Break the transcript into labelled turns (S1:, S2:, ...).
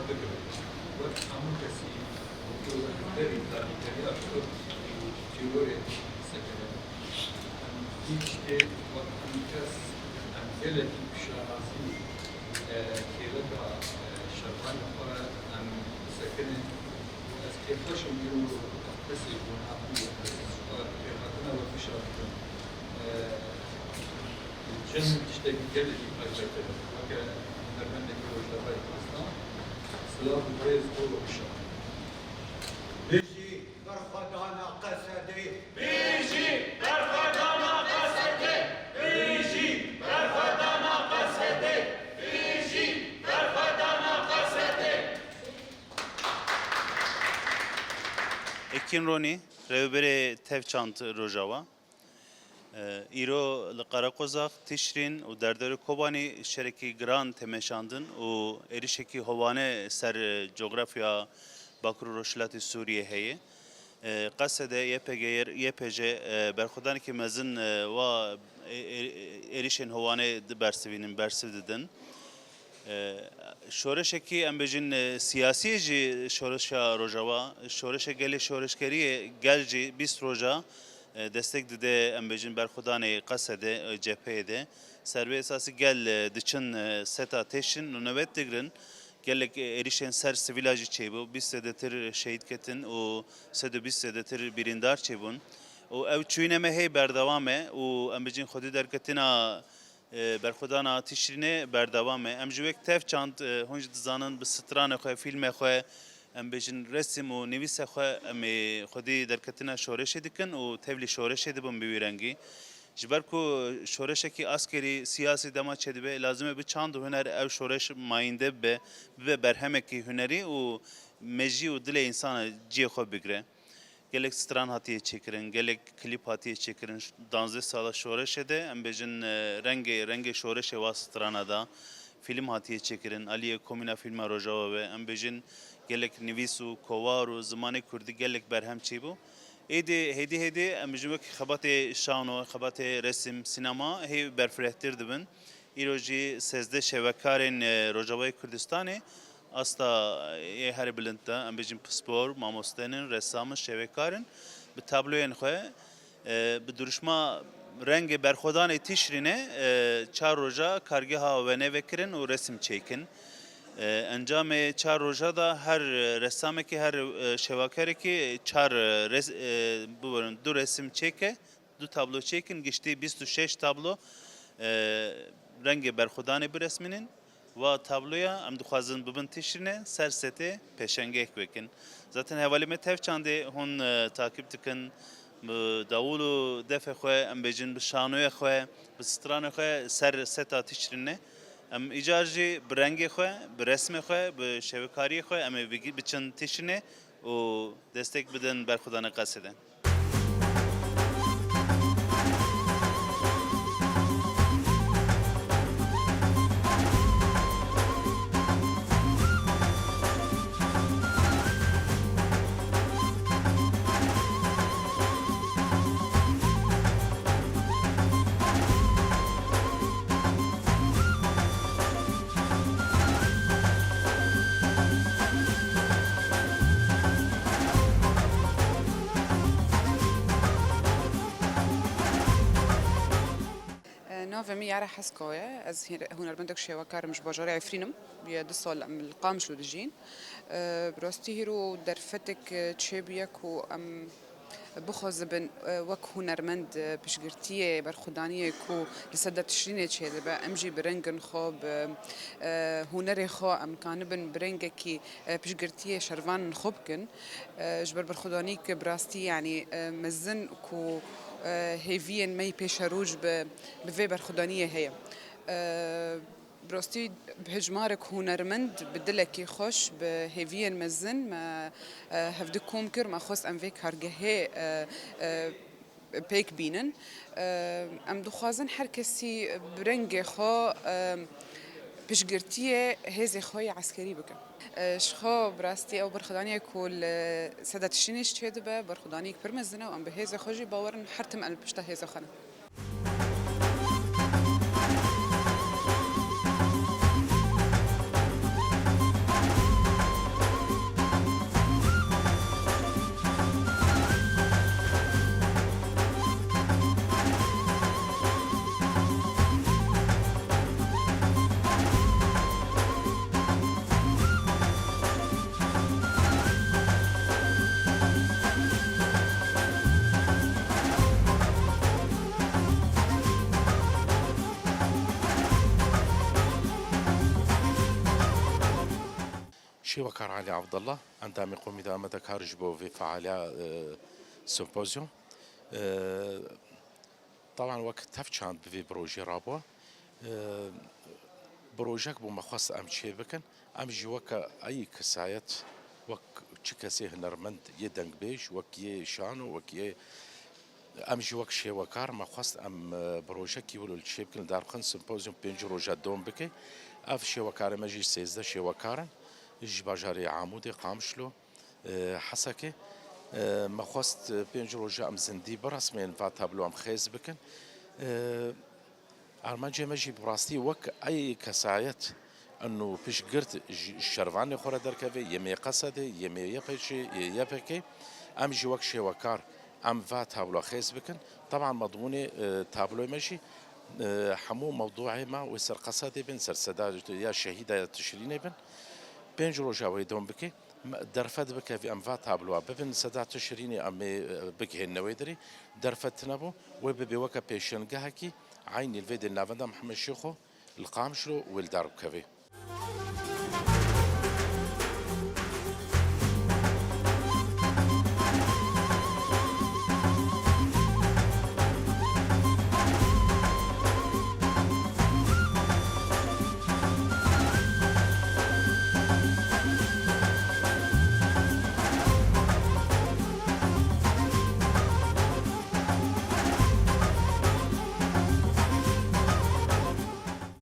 S1: فكرة وتحمل كسي وكذا تاريخ أكثر تيوري سكرة İşte vatandaş amcelet şahsi kevada şartlar para am sakın استيقظهم يقولوا تسيب ونعطيه وقتنا وفشارهم الجن تشتاق جلد يقدر وكان نرمن يقولوا شباب أصلا سلاح الجيز هو الشر
S2: بيجي برخدانا قسدي
S3: بيجي برخدانا قسدي بيجي برخدانا قسدي بيجي برخدانا قسدي
S4: Ekin Roni, revbere tevçant Rojava. İro Laqarakozak, Tişrin, u derderi Kobani şereki gran temeşandın, u erişeki hovane ser coğrafya Bakır Roşlati Suriye heye. Qasede YPG berxudan ki mezin ve erişen hovane bersivinin bersivdidin. شورشکی ام بجن سیاسی جی شورشا روجاوا شورش گلی شورشکریه گل جی 20 روجا destek dide ام بجن برخودان قصده جبهه ده سربه اساسی گل دچن ستا تشن نوبت دگرن gelek erişen ser sivilajı çeybu 20 sedetir şehit ketin o 20 sedetir birindar çeybun o ev çüyneme hey berdavame o ام بجن خودی درکتنا برخودانا تشرینه بردوامه ام جوک تف چند هنج دزانن به ستران خو فیلم خو ام بجن رسم و نویس خو ام خودی درکتنا شورش دکن و تبلی شورش دبم بیرنگی جبرکو شورش کی عسکری سیاسی دما چدبه لازمه به چند هنر او شورش ماینده به برهمه کی هنری و مجی و دل انسان جی خو بگره gelek stran hatiye çekirin, gelek klip hatiye çekirin. Danzı sala şoreşe de, em bejin renge şoreşe vas strana da film hatiye çekirin. Aliye komina filma rojava ve em bejin gelek nivisu, kovaru, zamanı kurdi gelek berhem çibu. Hedi em bejin xabate şano, xabate resim, sinema hey berfrehtir dibin. İroji sezde şevekarin rojavayı Kurdistan'ı Asta her bilinte em bejin spor, mamostenin, ressamın, şevekarın bi tabloyen xwe bi duruşma rengi berxodan tişrine çar roja kargeha ve nevekirin û resim çekin. Encamê çar roja da her ressamekî her şevakerekî çar du resim çeke, du tablo çekin giştî 26 tablo rengi berxodanê bi resminin و tabloya em dixwazin bibin tişrine ser setê pêşengeh vekin. Zaten hevalime tev çandê hûn takip dikin bi dawul û defê xwe em bêjin bi şanoya xwe bi strana xwe ser seta tişrine em îcar jî bi rengê xwe bi resmê xwe bi şevekariyê xwe em ê biçin tişrine û destek bidin berxudana qasede.
S5: نوفمي يعرف حسكوية از هنا البندق شيء وكار مش بجاري عفرينم بيدسول القام شلو دجين براستي هيرو درفتك تشيبيك و ام بخوز بن وك هنرمند بشگرتیه برخودانیه کو لسد تشرینه چه دبا امجی برنگن خوب هنر خو امکان بن برنگ کی بشگرتیه شروان خوب کن جبر برخودانی که براستی یعنی مزن کو هیوین می پیشروج به برخودانیه هی براستی بهجمارك هنرمند بدلكي خوش بهيفين مزن ما هفدكم كر ما خوس ام فيك هرجه بيك بينن ام دخوازن هر کسی برنگ خو بشگرتیه هزی خوی عسکری بکن شخو براستی او برخدانی کل سدت شینش چه به برخدانی پر مزنه و ام به هزی خوجی باورن حرتم ال پشت هزی خانه
S6: شيوكار علي عبد الله عندما يقوم إذا مدى كارج بو في فعالية سيمبوزيوم طبعا وقت تفشان بفي بروجي رابوا بروجك بو مخص أم شي بكن أم جوكا أي كسايت وك تشكسي هنرمند يدنگ بيش وك يه شانو وك يه ام جوك شيوكار مخص ام بروجك يقولوا الشي بكن دارخن سيمبوزيوم بينج روجا دوم بكي اف شيوكار مجي سيزده شيوكارن جباجاري عمودي قامشلو حسكي مخواست بينج روجا ام زندي برسمين فاتابلو ام خيز بكن ارمانجي مجي براستي وك اي كسايت انه بيش قرت الشرفاني خورا دركافي يمي قصدي يمي يبشي يبكي ام جوك شيوكار ام فاتابلو خيز بكن طبعا مضموني تابلو مجي حمو موضوعي ما ويسر قصدي بن سر سدا يا شهيدة يا تشريني بن بينج روجا ويدون بكي درفت بك في أنفات هابلوا ببن سدا تشريني أمي بكي النويدري درفت نبو وببي وكا بيشن جهكي عيني الفيديو النافندا محمد شيخو القامشلو والدارب كافي